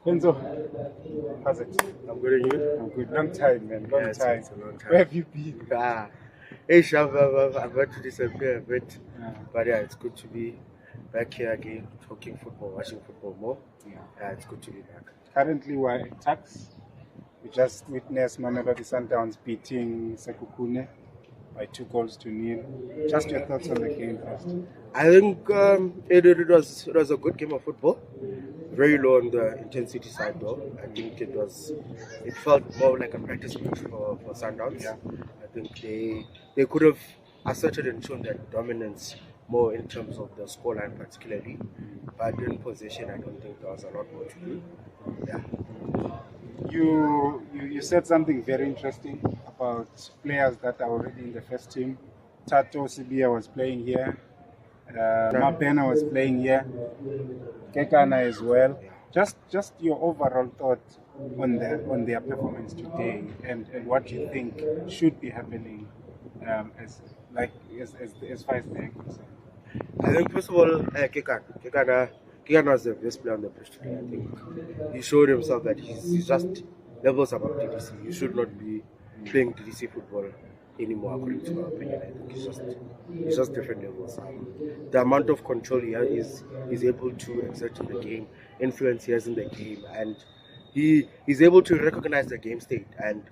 Enzo, how's it? I'm good, and you? I'm good. Long time, man. Long time. It's a long time. Where have you been? I've had to disappear a bit, but yeah, it's good to be back here again, talking football, watching football more. Yeah, it's good to be back. Currently, we're at Tax. We just witnessed Mamelodi Sundowns beating Sekhukhune by 2-0. Just your thoughts on the game first. I think it was a good game of football. Very low on the intensity side though. I think it felt more like a practice match for Sundowns. Yeah. I think they could have asserted and shown their dominance more in terms of the scoreline particularly. But in possession I don't think there was a lot more to do. Yeah. You said something very interesting about players that are already in the first team. Thato Sibiya was playing here. Mabena was playing here. Kekana as well. Just your overall thought on their performance today, and what you think should be happening as far as they're concerned. I think first of all, Kekana was the best player on the pitch today. I think he showed himself that he's just levels above DDC. He should not be playing DDC football anymore, according to my opinion. I think he's just different levels. The amount of control he is able to exert in the game, influence he has in the game, and he is able to recognize the game state and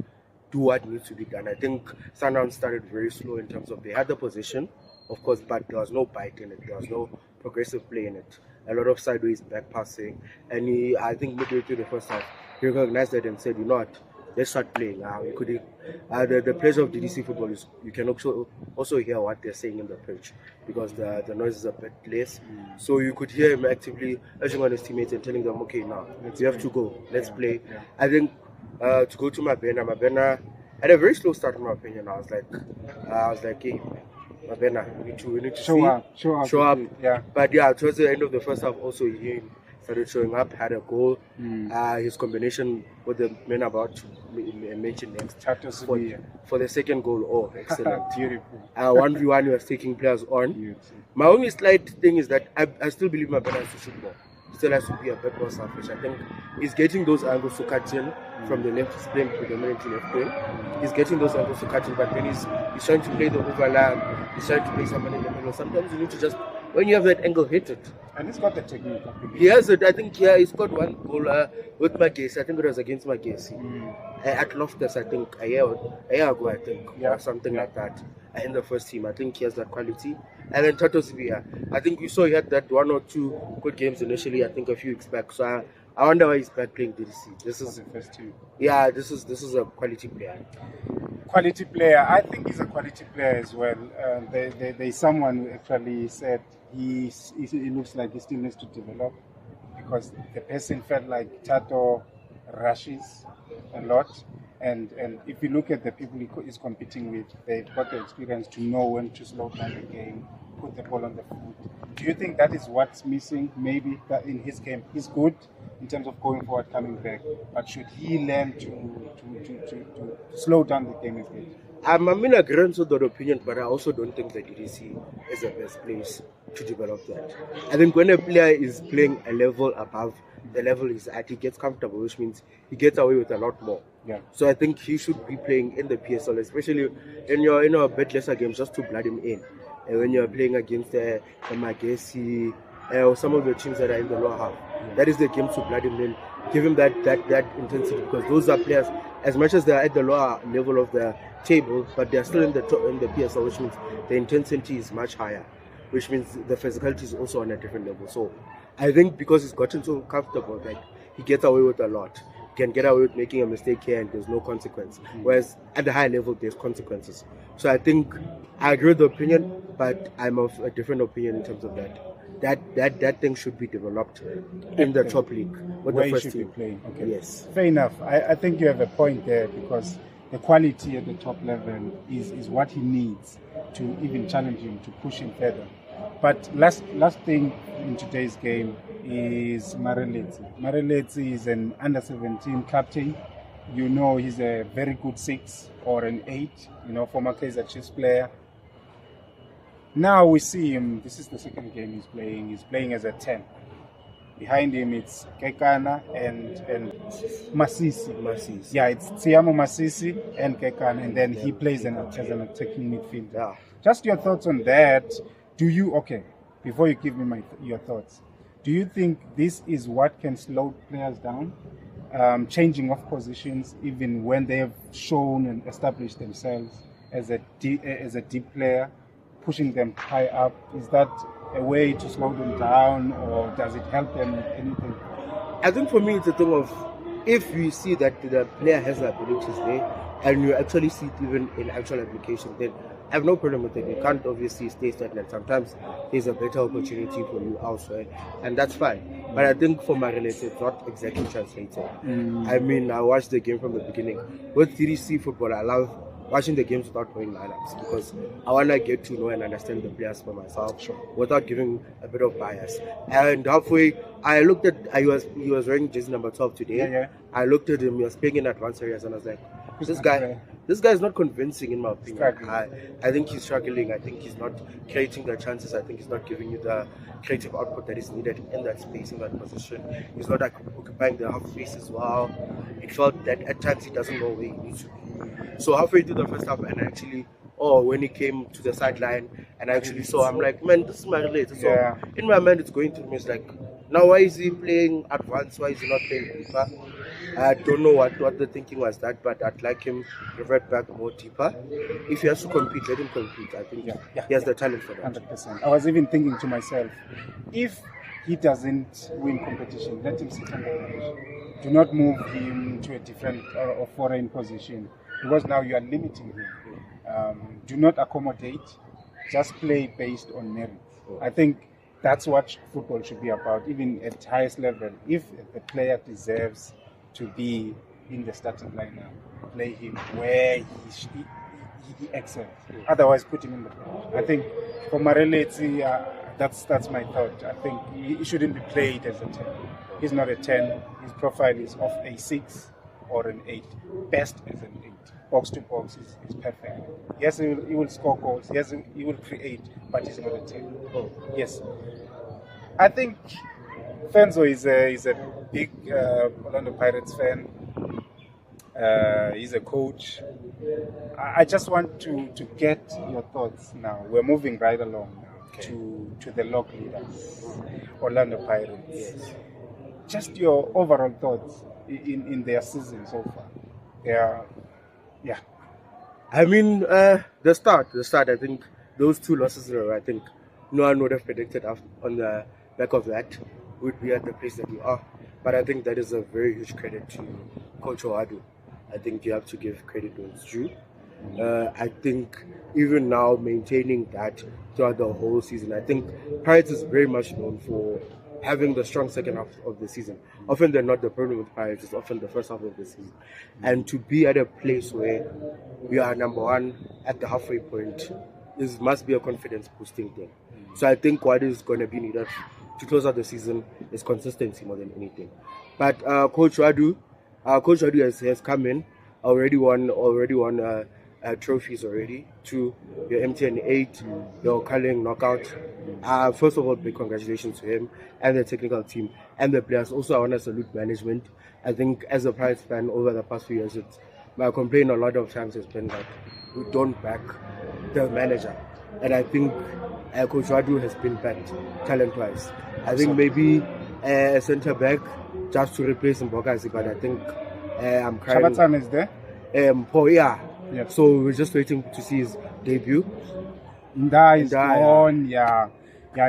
do what needs to be done. I think Sundowns started very slow in terms of they had the position, of course, but there was no bite in it. There was no progressive play in it. A lot of sideways back passing, and I think midway through the first half, he recognized that and said, "You know what? Let's start playing." The pleasure of DDC football is you can also hear what they're saying in the pitch because the noise is a bit less. So you could hear him actively urging on his teammates and telling them, "Okay, now you have to go. Let's play." Yeah. I think to go to Mabena had a very slow start in my opinion. I was like, "Hey, Mabena, we need to show up." Yeah. But yeah, towards the end of the first half, also he started showing up, had a goal. His combination with the men about to mention next Thato Sibiya. for the second goal. Oh, excellent. Beautiful. 1v1, he was taking players on. Beautiful. My only slight thing is that I still believe Mabena has to shoot more. Still has to be a bit more selfish. I think he's getting those angles to cut in from the left. He's playing predominantly left wing. He's getting those angles to cut in, but then he's trying to play the overlap. He's trying to play someone in the middle. Sometimes you need to just, when you have that angle, hit it. And he's got the technique. He has it. I think he scored one goal with Magesi. I think it was against Magesi. At Loftus, I think a year ago, I think, or something like that. In the first team, I think he has that quality. And then Thato Sibiya, I think we saw he had that one or two good games initially. I think a few weeks back. So I wonder why he's back playing DDC. This is the first team. Yeah, this is a quality player. Quality player. I think he's a quality player as well. There's someone who actually said he looks like he still needs to develop because the person felt like Thato rushes a lot. And if you look at the people he's competing with, they've got the experience to know when to slow down the game, put the ball on the foot. Do you think that is what's missing? Maybe that in his game, he's good in terms of going forward, coming back, but should he learn to slow down the game a bit? I'm in agreement with that opinion, but I also don't think that DDC is the best place to develop that. I think when a player is playing a level above the level he's at, he gets comfortable, which means he gets away with a lot more. Yeah. So I think he should be playing in the PSL, especially in your bit lesser games, just to blood him in. And when you're playing against the Magesi or some of the teams that are in the lower half, that is the game to blood him in. Give him that intensity because those are players, as much as they are at the lower level of the table, but they are still in the PSL, which means the intensity is much higher, which means the physicality is also on a different level. So I think because he's gotten so comfortable that he gets away with a lot. He can get away with making a mistake here and there's no consequence. Whereas at the high level, there's consequences. So I think I agree with the opinion, but I'm of a different opinion in terms of that. That thing should be developed in the top league with Where the first should team. be playing. Okay. Yes. Fair enough. I think you have a point there because the quality at the top level is what he needs to even challenge him, to push him further. But last thing in today's game is Mamelodi. Mamelodi is an under-17 captain. You know he's a very good 6 or an 8, former Kaizer Chiefs player. Now we see him, this is the second game he's playing as a 10. Behind him, it's Kekana and Masisi. Masisi. Yeah, it's Siyabonga Masisi and Kekana, and then he plays as an attacking midfielder. Yeah. Just your thoughts on that. Before you give me your thoughts, do you think this is what can slow players down? Changing of positions even when they have shown and established themselves as a deep player, pushing them high up. Is that a way to slow them down, or does it help them with anything? I think for me it's a thing of, if we see that the player has the abilities there and you actually see it even in actual application, then I have no problem with it. You can't obviously stay stagnant. Sometimes there's a better opportunity for you elsewhere, and that's fine. But I think for my relative, it's not exactly translated. I mean, I watched the game from the beginning. With 3C football, I love watching the games without knowing lineups, because I want to get to know and understand the players for myself, without giving a bit of bias. And halfway, I looked at, he was wearing jersey number 12 today. Yeah. I looked at him, he was playing in advanced areas, and I was like, this guy is not convincing in my opinion. I think he's struggling. I think he's not creating the chances. I think he's not giving you the creative output that is needed in that space, in that position. He's not occupying the half space as well. It felt that at times he doesn't know where he needs to be. So halfway through the first half, and actually, when he came to the sideline, and I actually saw, I'm like, man, this is my related. So in my mind, it's going through me. It's like, now why is he playing advanced? Why is he not playing deeper? I don't know what the thinking was that, but I'd like him to revert back more deeper. If he has to compete, let him compete. I think he has the talent for that. 100%. I was even thinking to myself, if he doesn't win competition, let him sit on the bench. Do not move him to a different or foreign position, because now you are limiting him. Do not accommodate. Just play based on merit. I think that's what football should be about, even at highest level. If the player deserves to be in the starting lineup, play him where he excels. Otherwise, put him in the bench. I think for Marelezi, that's my thought. I think he shouldn't be played as a 10. He's not a 10. His profile is of a 6 or an 8. Best as an 8. Box to box is perfect. Yes, he will score goals. Yes, he will create, but he's not a 10. Yes. I think Fenzo is a big Orlando Pirates fan. He's a coach. I just want to get your thoughts now. We're moving right along now to the log leaders, Orlando Pirates. Yes. Just your overall thoughts in their season so far. I mean, the start. I think those 2 losses in a row, I think no one would have predicted on the back of that would be at the place that we are. But I think that is a very huge credit to Coach Oadu. I think you have to give credit where it's due. I think even now maintaining that throughout the whole season, I think Pirates is very much known for having the strong second half of the season. Often they're not the problem with Pirates, it's often the first half of the season. And to be at a place where we are number 1 at the halfway point, this must be a confidence boosting thing. So I think what is going to be needed to close out the season is consistency more than anything. But Coach Oadu has come in, already won trophies already. 2, your MTN 8, your Culling knockout. First of all, big congratulations to him and the technical team and the players. Also, I want to salute management. I think as a Pirates fan over the past few years, my complaint a lot of times has been that we don't back the manager. And I think Coach Oadu has been backed talent-wise. I think maybe a centre back just to replace Mbokazi, but I think I'm crying. Shabatsan is there? Yeah. So we're just waiting to see his debut. Nda is gone. Yeah,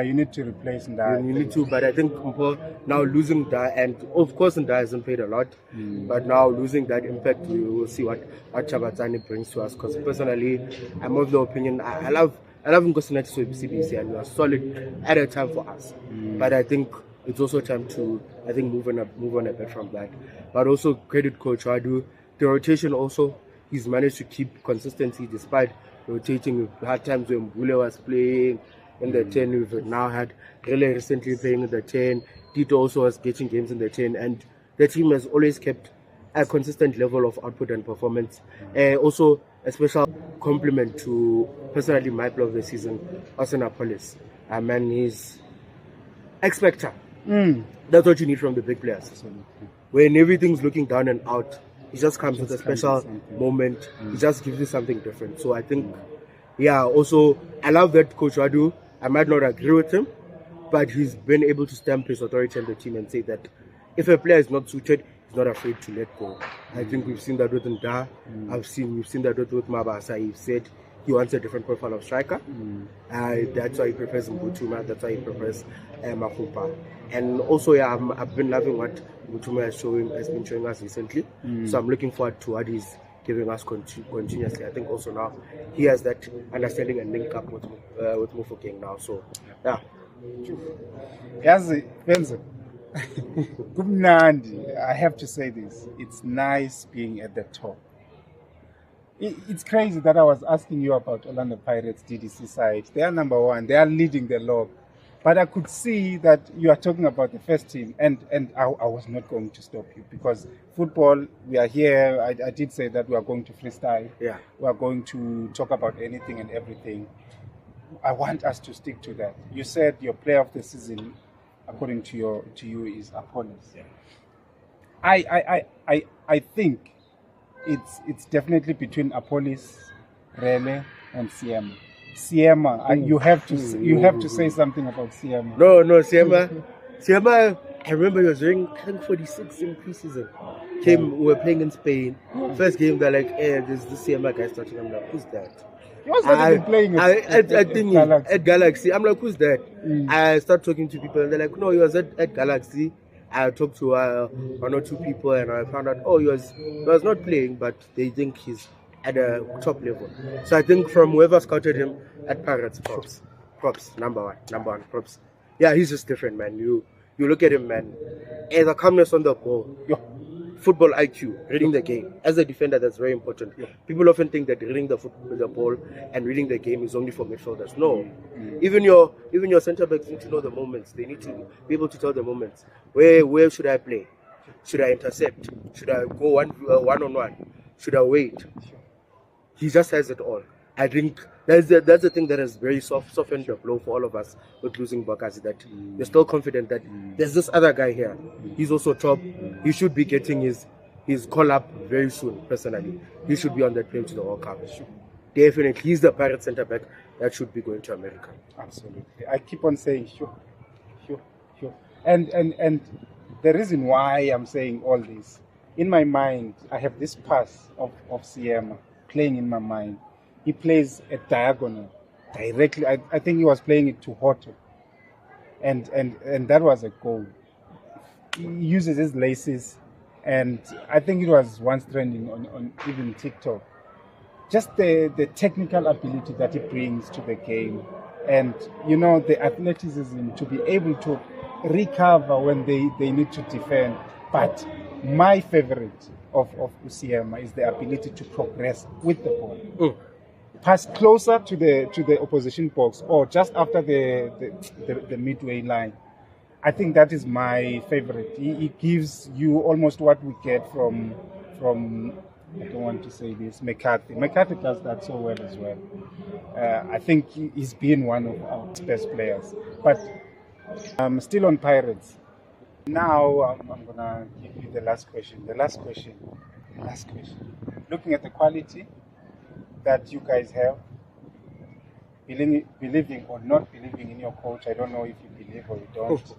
you need to replace Nda. You need to, but I think now losing Nda, and of course Nda hasn't played a lot, but now losing that impact, we will see what Chabatani brings to us. Because personally, I'm of the opinion I love Nkosinathi with CBC, and we are solid at a time for us. But I think it's also time to move on a bit from that. But also credit Coach Oadu. The rotation also, he's managed to keep consistency despite rotating. We've had times when Mbule was playing in the 10. We've now had Rele recently playing in the 10. Tito also was getting games in the 10. And the team has always kept a consistent level of output and performance. Also, a special compliment to, personally, my player of the season, Austin Apollos. Man, he's X-Factor. That's what you need from the big players. Absolutely. When everything's looking down and out, he just comes with a Just comes special with something. moment. He just gives you something different. So I think, also, I love that Coach Radu. I might not agree with him, but he's been able to stamp his authority on the team and say that if a player is not suited, he's not afraid to let go. I think we've seen that with Nda. We've seen that with Mabasa. He said he wants a different profile of striker. That's why he prefers Mbutuma. That's why he prefers Makupa. And also, I've been loving what Mbutuma has been showing us recently. So I'm looking forward to what he's giving us continuously. I think also now he has that understanding and link up with Mufokeng now. So, yeah. Yazi, Benzo. Kumnandi, I have to say this. It's nice being at the top. It's crazy that I was asking you about Orlando Pirates DDC side. They are number one. They are leading the log. But I could see that you are talking about the first team, and I was not going to stop you because football, we are here. I did say that we are going to freestyle. Yeah. We are going to talk about anything and everything. I want us to stick to that. You said your player of the season, according to you, is Apollos. Yeah. I think it's definitely between Apollos, Rele, and Siyama. You have to say something about Siyama. No, Siyama, I remember he was doing, I think, 46 in preseason. We were playing in Spain. First game, they're like, there's this Siyama guy starting. I'm like, who's that? He was not even playing at Galaxy. At Galaxy. I'm like, who's that? I start talking to people, and they're like, no, he was at Galaxy. I talked to one or two people, and I found out, he was not playing, but they think he's at a top level. So I think from whoever scouted him at Pirates, props, number one, props. Yeah, he's just different, man. You look at him, man. The calmness on the ball. Football IQ, reading the game. As a defender, that's very important. People often think that reading the ball and reading the game is only for midfielders. No, even your centre backs need to know the moments. They need to be able to tell the moments. Where should I play? Should I intercept? Should I go one-on-one? Should I wait? He just has it all. I think that's the thing that has very softened the blow for all of us with losing Bakazi, that we're still confident that there's this other guy here. He's also top. He should be getting his call up very soon, personally. He should be on that plane to the World Cup. Definitely. He's the Pirate centre back that should be going to America. Absolutely. I keep on saying sure. And the reason why I'm saying all this, in my mind, I have this pass of Siyama playing in my mind. He plays a diagonal directly. I think he was playing it to Hoto. And that was a goal. He uses his laces, and I think it was once trending on even TikTok. Just the technical ability that he brings to the game, and the athleticism to be able to recover when they need to defend. But my favorite of Siyama is the ability to progress with the ball. Pass closer to the opposition box or just after the midway line. I think that is my favorite. He gives you almost what we get from I don't want to say this, McCarthy. McCarthy does that so well as well. I think he's been one of our best players. But still on Pirates. Now I'm gonna give you the last question. Looking at the quality that you guys have, believing or not believing in your coach, I don't know if you believe or you don't.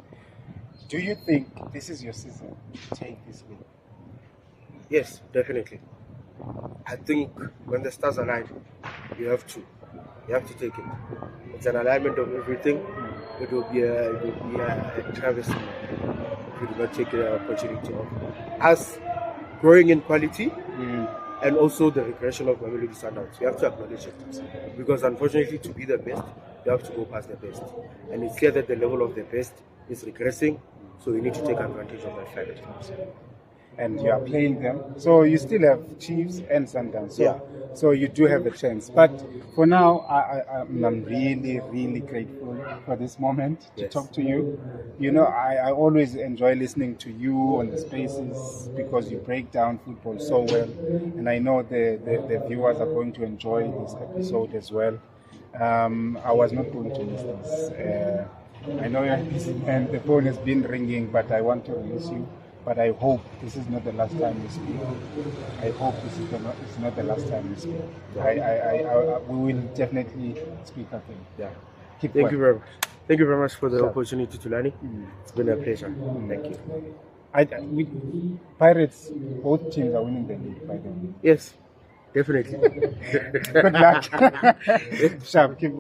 Do you think this is your season to take this league? Yes, definitely. I think when the stars align, you have to take it. It's an alignment of everything. It will be a travesty if we do not take the opportunity of us growing in quality. And also the regression of Mamelodi Sundowns. You have to acknowledge it. Because unfortunately, to be the best, you have to go past the best. And it's clear that the level of the best is regressing, so you need to take advantage of that fact. And you are playing them. So you still have Chiefs and Sundowns. So you do have a chance. But for now, I'm really, really grateful for this moment to talk to you. I always enjoy listening to you on the spaces because you break down football so well. And I know the viewers are going to enjoy this episode as well. I was not going to miss this. I know you're busy and the phone has been ringing, but I want to release you. But I hope this is not the last time we speak. I hope this is it's not the last time we speak. We will definitely speak again. Yeah. Keep Thank well. you very much. Thank you very much for the Sure. opportunity to learn. It's been a pleasure. Thank you. Pirates, both teams are winning the league, by the way. Yes, definitely. Good luck. Sharp, keep